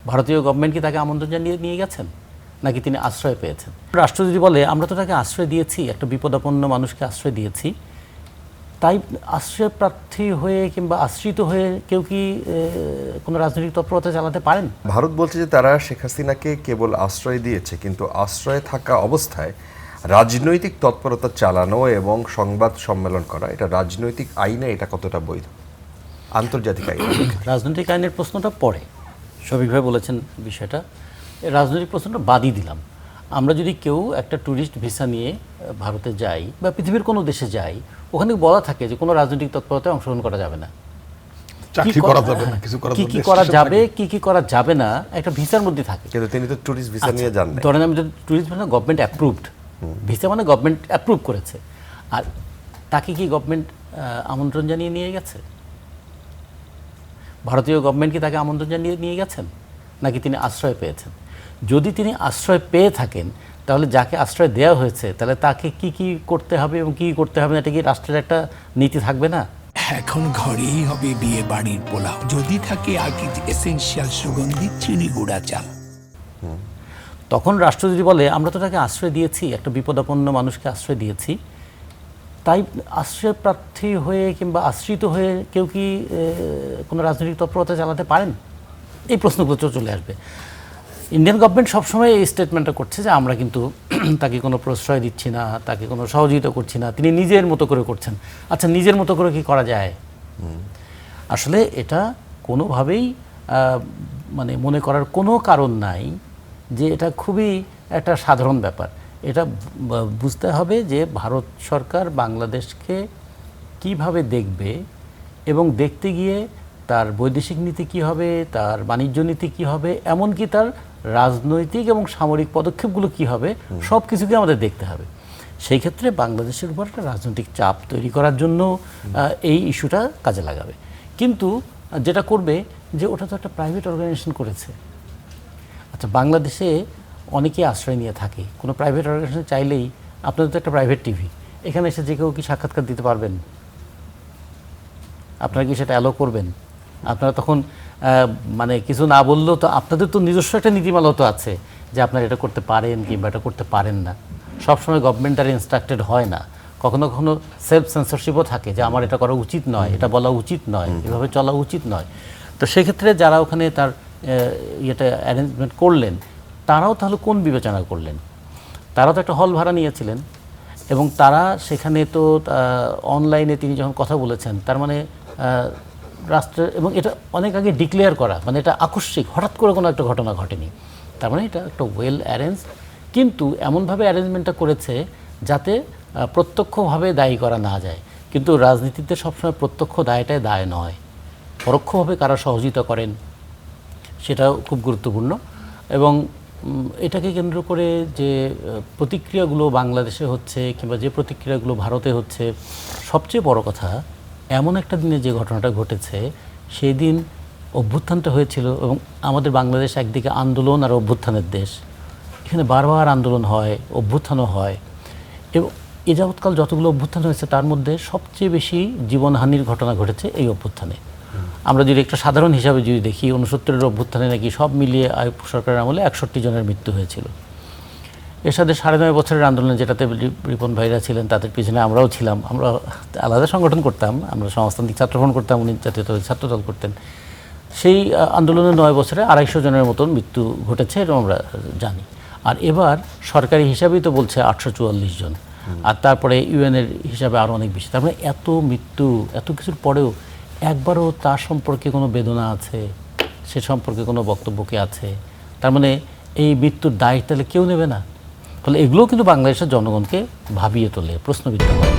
ভারতীয় গভর্নমেন্ট কি তাকে আমন্ত্রণ জানিয়ে নিয়ে গেছেন, নাকি তিনি আশ্রয় পেয়েছেন? রাষ্ট্র যদি বলে আমরা তো তাকে আশ্রয় দিয়েছি, একটা বিপদাপন্ন মানুষকে আশ্রয় দিয়েছি, তাই আশ্রয় প্রার্থী হয়ে কিংবা আশ্রিত হয়ে কেউ কি কোনো রাজনৈতিক তৎপরতা চালাতে পারেন? ভারত বলছে যে তারা শেখ হাসিনাকে কেবল আশ্রয় দিয়েছে, কিন্তু আশ্রয়ে থাকা অবস্থায় রাজনৈতিক তৎপরতা চালানো এবং সংবাদ সম্মেলন করা, এটা রাজনৈতিক আইনে এটা কতটা বৈধ, আন্তর্জাতিক আইনে? রাজনৈতিক আইনের প্রশ্নটা পড়ে, সবিকভাবে বলেছেন বিষয়টা। রাজনৈতিক প্রশ্নটা বাদই দিলাম। আমরা যদি কেউ একটা ট্যুরিস্ট ভিসা নিয়ে ভারতে যাই বা পৃথিবীর কোনো দেশে যাই, ওখানে বলা থাকে যে কোনো রাজনৈতিক তৎপরতায় অংশগ্রহণ করা যাবে না, কি কি করা যাবে কি কি করা যাবে না একটা ভিসার মধ্যে থাকে। কিন্তু তিনি তো ট্যুরিস্ট ভিসা নিয়ে যান না। ধরেন আমি তো tourist visa government approved visa, মানে গভর্নমেন্ট অ্যাপ্রুভ করেছে, আর তাকে কি গভর্নমেন্ট আমন্ত্রণ জানিয়ে নিয়ে গেছে? ভারতীয় গভর্নমেন্ট কি তাকে আমন্ত্রণ জানিয়ে নিয়ে গেছেন, নাকি তিনি আশ্রয় পেয়েছেন? যদি তিনি আশ্রয় পেয়ে থাকেন, তাহলে যাকে আশ্রয় দেওয়া হয়েছে তাহলে তাকে কি কি করতে হবে এবং কি করতে হবে না, এটা কি রাষ্ট্রের একটা নীতি থাকবে না? এখন ঘরেই হবে বিয়ে বাড়ির পোলাও, যদি থাকে আকিজ এসেনশিয়াল সুগন্ধি চিনি গুঁড়া চাল। তখন রাষ্ট্র যদি বলে আমরা তো তাকে আশ্রয় দিয়েছি, একটা বিপদাপন্ন মানুষকে আশ্রয় দিয়েছি, তাই আশ্রয় প্রার্থী হয়ে কিংবা আশ্রিত হয়ে কেউ কি কোনো রাজনৈতিক তৎপরতা চালাতে পারেন? এই প্রশ্নগুলো চলে আসবে। ইন্ডিয়ান গভর্নমেন্ট সবসময় এই স্টেটমেন্টটা করছে যে আমরা কিন্তু তাকে কোনো প্রশ্রয় দিচ্ছি না, তাকে কোনো সহযোগিতা করছি না, তিনি নিজের মতো করে করছেন। আচ্ছা, নিজের মতো করে কি করা যায়? আসলে এটা কোনোভাবেই মানে মনে করার কোনো কারণ নাই যে এটা খুবই একটা সাধারণ ব্যাপার। এটা বুঝতে হবে যে ভারত সরকার বাংলাদেশকে কিভাবে দেখবে এবং দেখতে গিয়ে তার বৈদেশিক নীতি কী হবে, তার বাণিজ্য নীতি কী হবে, এমনকি তার রাজনৈতিক এবং সামরিক পদক্ষেপগুলো কী হবে, সব কিছুকে আমাদের দেখতে হবে। সেই ক্ষেত্রে বাংলাদেশের উপর একটা রাজনৈতিক চাপ তৈরি করার জন্য এই ইস্যুটা কাজে লাগাবে। কিন্তু যেটা করবে যে ওটা তো একটা প্রাইভেট অর্গানাইজেশন করেছে। আচ্ছা, বাংলাদেশে অনেকেই আশ্রয় নিয়ে থাকে, কোনো প্রাইভেট অর্গানাইজেশন চাইলেই, আপনাদের তো একটা প্রাইভেট টিভি, এখানে এসে যে কেউ কি সাক্ষাৎকার দিতে পারবেন? আপনারা কি সেটা অ্যালো করবেন? আপনারা তখন মানে কিছু না বললেও তো আপনাদের তো নিজস্ব একটা নীতিমালাও তো আছে যে আপনারা এটা করতে পারেন কিংবা এটা করতে পারেন না। সবসময় গভর্নমেন্ট দ্বারা ইনস্ট্রাক্টেড হয় না, কখনো কখনো সেলফ সেন্সরশিপও থাকে যে আমার এটা করা উচিত নয়, এটা বলা উচিত নয়, এভাবে চলা উচিত নয়। তো সেক্ষেত্রে যারা ওখানে তার ইয়েটা অ্যারেঞ্জমেন্ট করলেন, তারাও তাহলে কোন বিবেচনা করলেন? তারাও তো একটা হল ভাড়া নিয়েছিলেন এবং তারা সেখানে তো অনলাইনে তিনি যখন কথা বলেছেন, তার মানে রাষ্ট্রের, এবং এটা অনেক আগে ডিক্লেয়ার করা, মানে এটা আকস্মিক হঠাৎ করে কোনো একটা ঘটনা ঘটেনি, তার মানে এটা একটা ওয়েল অ্যারেঞ্জ। কিন্তু এমনভাবে অ্যারেঞ্জমেন্টটা করেছে যাতে প্রত্যক্ষভাবে দায়ী করা না যায়। কিন্তু রাজনীতিতে সবসময় প্রত্যক্ষ দায়টাই দায় নয়, পরোক্ষভাবে কারা সহযোগিতা করেন সেটাও খুব গুরুত্বপূর্ণ। এবং এটাকে কেন্দ্র করে যে প্রতিক্রিয়াগুলো বাংলাদেশে হচ্ছে কিংবা যে প্রতিক্রিয়াগুলো ভারতে হচ্ছে, সবচেয়ে বড় কথা এমন একটা দিনে যে ঘটনাটা ঘটেছে, সেই দিন অভ্যুত্থানটা হয়েছিল এবং আমাদের বাংলাদেশ একদিকে আন্দোলন আর অভ্যুত্থানের দেশ, এখানে বারবার আন্দোলন হয়, অভ্যুত্থানও হয়, এবং এ যাবৎকাল যতগুলো অভ্যুত্থান হয়েছে তার মধ্যে সবচেয়ে বেশি জীবনহানির ঘটনা ঘটেছে এই অভ্যুত্থানে। আমরা যদি একটা সাধারণ হিসাবে যদি দেখি, 69-এর অভ্যুত্থানে নাকি সব মিলিয়ে আইয়ুব সরকারের আমলে 61 জনের মৃত্যু হয়েছিল। এর সাথে 9.5 বছরের আন্দোলনে যেটাতে রিপন ভাইরা ছিলেন, তাদের পিছনে আমরাও ছিলাম। আমরা আলাদা সংগঠন করতাম, আমরা সমাজতান্ত্রিক ছাত্রফ্রন্ট করতাম, উনি জাতীয়তাবাদী ছাত্রদল করতেন। সেই আন্দোলনে 9 বছরে 250 জনের মতন মৃত্যু ঘটেছে, এবং আমরা জানি। আর এবার সরকারি হিসাবেই তো বলছে 844 জন, আর তারপরে ইউএনের হিসাবে আরও অনেক বেশি। তার মানে এত মৃত্যু, এত কিছুর পরেও একবারও তার সম্পর্কে কোনো বেদনা আছে, সে সম্পর্কে কোনো বক্তব্য কি আছে? তার মানে এই মৃত্যুর দায় তাহলে কেউ নেবে না? ফলে এগুলোও কিন্তু বাংলাদেশের জনগণকে ভাবিয়ে তোলে, প্রশ্নবিদ্ধ করে।